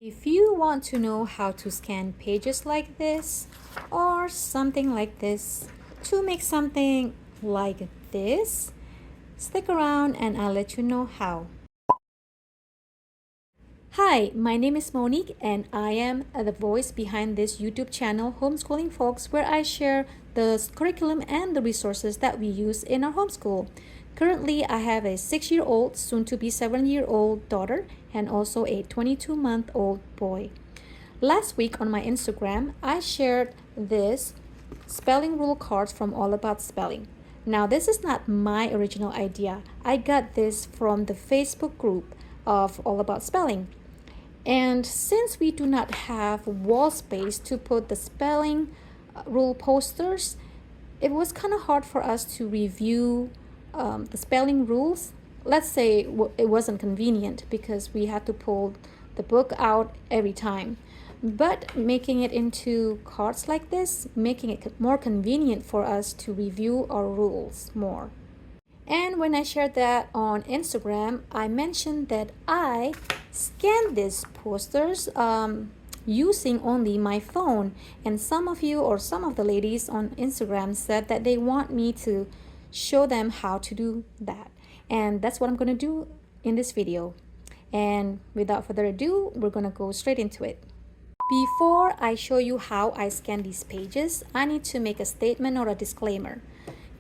If you want to know how to scan pages like this or something like this to make something like this, stick around and I'll let you know how. Hi, my name is Monique and I am the voice behind this YouTube channel, Homeschooling Folks, where I share the curriculum and the resources that we use in our homeschool. Currently, I have a 6-year-old, soon to be 7-year-old daughter and also a 22-month-old boy. Last week on my Instagram, I shared this spelling rule cards from All About Spelling. Now, this is not my original idea. I got this from the Facebook group of All About Spelling. And since we do not have wall space to put the spelling rule posters, it was kind of hard for us to review the spelling rules. Let's say it wasn't convenient because we had to pull the book out every time. But making it into cards like this, making it more convenient for us to review our rules more. And when I shared that on Instagram, I mentioned that I scanned these posters using only my phone. And some of you or some of the ladies on Instagram said that they want me to show them how to do that. And that's what I'm going to do in this video. And without further ado, we're going to go straight into it. Before I show you how I scan these pages, I need to make a statement or a disclaimer.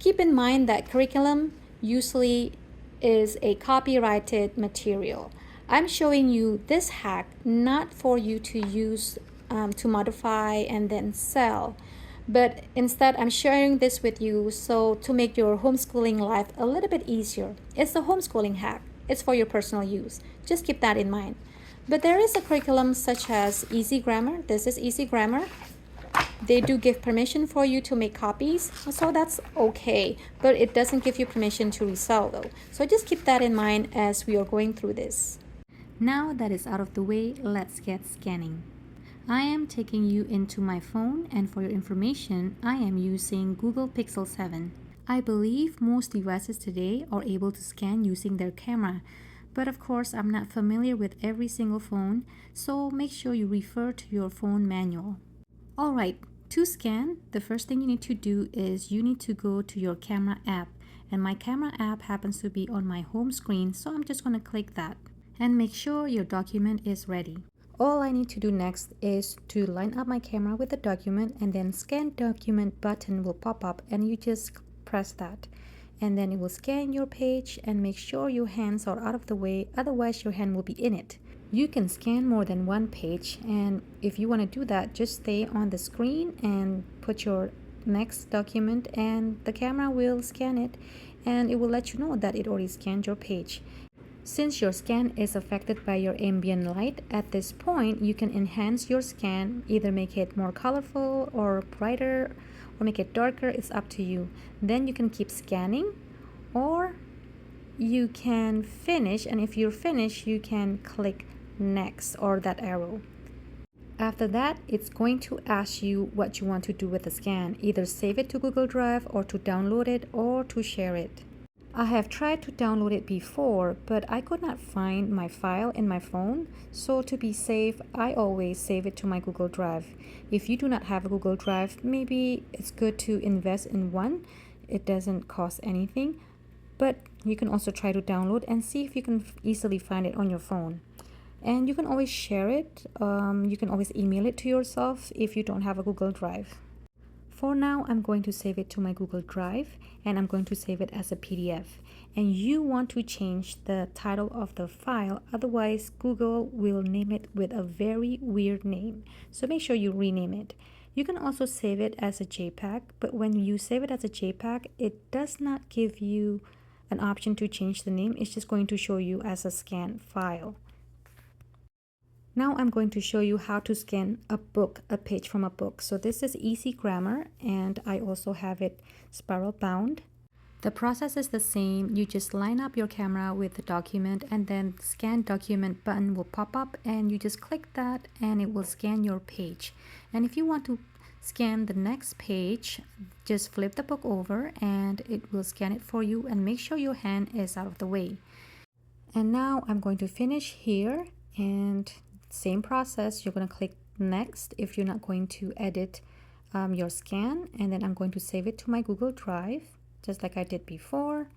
Keep in mind that curriculum usually is a copyrighted material. I'm showing you this hack not for you to use to modify and then sell, but instead I'm sharing this with you so to make your homeschooling life a little bit easier. It's a homeschooling hack. It's for your personal use. Just keep that in mind. But there is a curriculum such as Easy Grammar. This is Easy Grammar. They do give permission for you to make copies, so that's okay, but it doesn't give you permission to resell though. So just keep that in mind as we are going through this. Now that is out of the way, let's get scanning. I am taking you into my phone, and for your information, I am using Google Pixel 7. I believe most devices today are able to scan using their camera, but of course I'm not familiar with every single phone, so make sure you refer to your phone manual. Alright, to scan, the first thing you need to do is you need to go to your camera app, and my camera app happens to be on my home screen, so I'm just going to click that and make sure your document is ready. All I need to do next is to line up my camera with the document, and then scan document button will pop up and you just press that, and then it will scan your page. And make sure your hands are out of the way, otherwise your hand will be in it. You can scan more than one page, and if you want to do that, just stay on the screen and put your next document and the camera will scan it, and it will let you know that it already scanned your page. Since your scan is affected by your ambient light, at this point you can enhance your scan, either make it more colorful or brighter or make it darker. It's up to you. Then you can keep scanning, or you can finish, and if you're finished you can click next or that arrow. After that, it's going to ask you what you want to do with the scan, either save it to Google Drive or to download it or to share it. I have tried to download it before, but I could not find my file in my phone, so to be safe, I always save it to my Google Drive. If you do not have a Google Drive, maybe it's good to invest in one. It doesn't cost anything, but you can also try to download and see if you can easily find it on your phone. And you can always share it. You can always email it to yourself if you don't have a Google Drive. For now, I'm going to save it to my Google Drive, and I'm going to save it as a PDF. And you want to change the title of the file, otherwise Google will name it with a very weird name. So make sure you rename it. You can also save it as a JPEG, but when you save it as a JPEG, it does not give you an option to change the name. It's just going to show you as a scan file. Now I'm going to show you how to scan a book, a page from a book. So this is Easy Grammar, and I also have it spiral bound. The process is the same. You just line up your camera with the document, and then scan document button will pop up, and you just click that and it will scan your page. And if you want to scan the next page, just flip the book over and it will scan it for you, and make sure your hand is out of the way. And now I'm going to finish here, and Same process, you're going to click next if you're not going to edit your scan, and then I'm going to save it to my Google Drive just like I did before,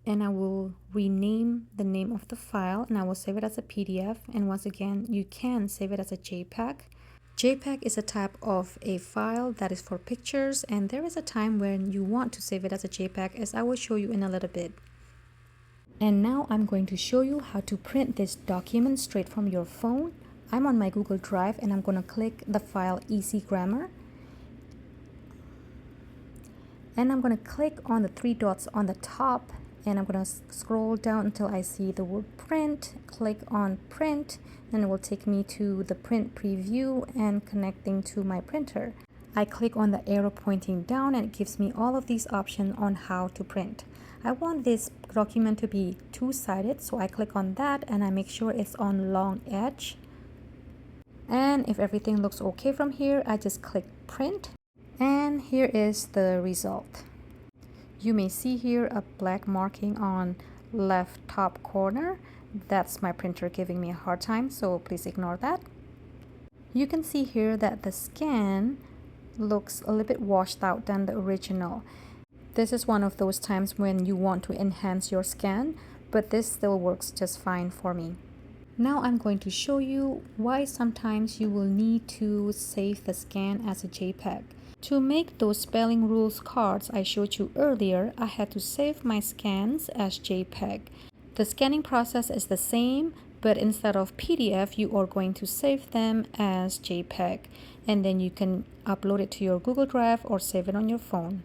and I will rename the name of the file and I will save it as a PDF. And once again, you can save it as a JPEG. JPEG is a type of a file that is for pictures, and there is a time when you want to save it as a JPEG, as I will show you in a little bit. And now I'm going to show you how to print this document straight from your phone. I'm on my Google Drive and I'm going to click the file Easy Grammar. And I'm going to click on the three dots on the top, and I'm going to scroll down until I see the word print. Click on print, and it will take me to the print preview and connecting to my printer. I click on the arrow pointing down and it gives me all of these options on how to print. I want this document to be two-sided, so I click on that and I make sure it's on long edge. And if everything looks okay from here, I just click print, and here is the result. You may see here a black marking on left top corner. That's my printer giving me a hard time, so please ignore that. You can see here that the scan looks a little bit washed out than the original. This is one of those times when you want to enhance your scan, but this still works just fine for me. Now I'm going to show you why sometimes you will need to save the scan as a JPEG. To make those spelling rules cards I showed you earlier, I had to save my scans as JPEG. The scanning process is the same, but instead of PDF, you are going to save them as JPEG, and then you can upload it to your Google Drive or save it on your phone.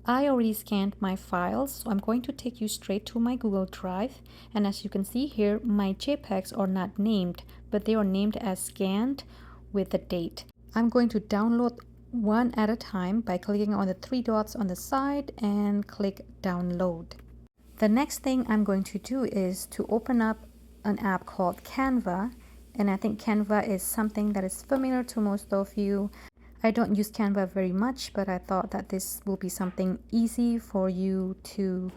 I already scanned my files, so I'm going to take you straight to my Google Drive, and as you can see here, my JPEGs are not named, but they are named as scanned with the date. I'm going to download one at a time by clicking on the three dots on the side and click download. The next thing I'm going to do is to open up an app called Canva, and I think Canva is something that is familiar to most of you. I don't use Canva very much, but I thought that this will be something easy for you to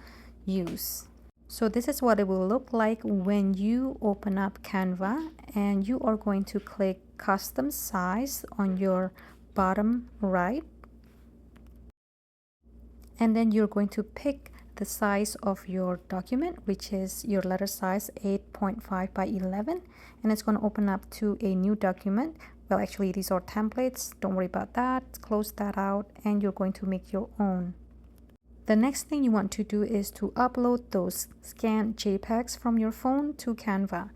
use. So this is what it will look like when you open up Canva, and you are going to click custom size on your bottom right, and then you're going to pick the size of your document, which is your letter size 8.5 by 11, and it's going to open up to a new document. Well, actually these are templates, don't worry about that. Close that out, and you're going to make your own. The next thing you want to do is to upload those scanned JPEGs from your phone to Canva,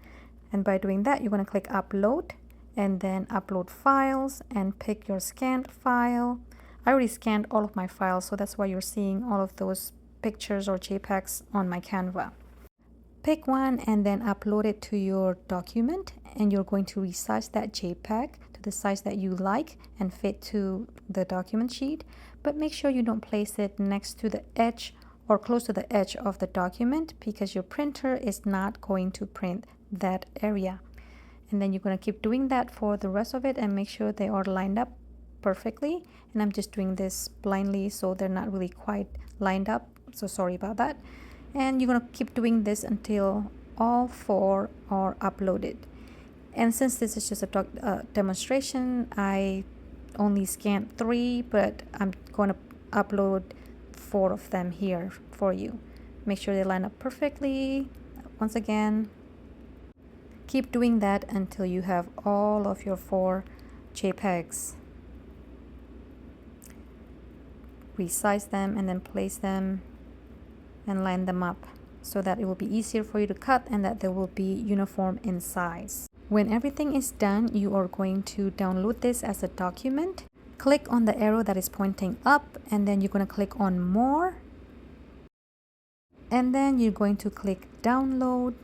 and by doing that you're going to click upload and then upload files and pick your scanned file. I already scanned all of my files, so that's why you're seeing all of those pictures or JPEGs on my Canva. Pick one and then upload it to your document, and you're going to resize that JPEG to the size that you like and fit to the document sheet, but make sure you don't place it next to the edge or close to the edge of the document, because your printer is not going to print that area. And then you're going to keep doing that for the rest of it and make sure they are lined up perfectly. And I'm just doing this blindly, so they're not really quite lined up, so sorry about that. And you're going to keep doing this until all four are uploaded. And since this is just a demonstration, I only scanned 3, but I'm going to upload 4 of them here for you. Make sure they line up perfectly. Once again, keep doing that until you have all of your 4 JPEGs. Resize them and then place them and line them up so that it will be easier for you to cut and that they will be uniform in size. When everything is done, you are going to download this as a document. Click on the arrow that is pointing up, and then you're going to click on more, and then you're going to click download,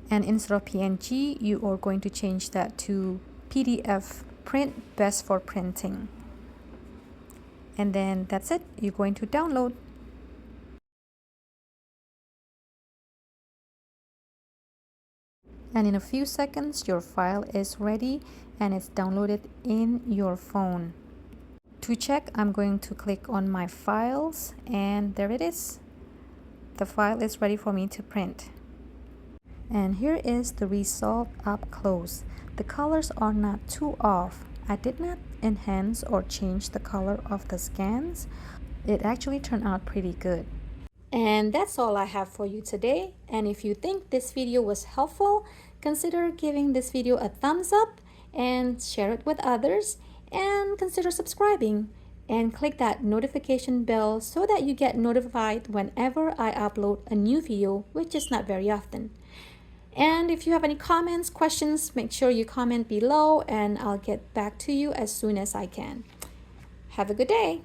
and instead of PNG you are going to change that to PDF print, best for printing. And then that's it, you're going to download. And in a few seconds your file is ready and it's downloaded in your phone. To check, I'm going to click on my files, and there it is. The file is ready for me to print. And here is the result up close. The colors are not too off. I did not enhance or change the color of the scans. It actually turned out pretty good. And that's all I have for you today. And if you think this video was helpful, consider giving this video a thumbs up and share it with others, and consider subscribing and click that notification bell so that you get notified whenever I upload a new video, which is not very often. And if you have any comments, questions, make sure you comment below and I'll get back to you as soon as I can. Have a good day.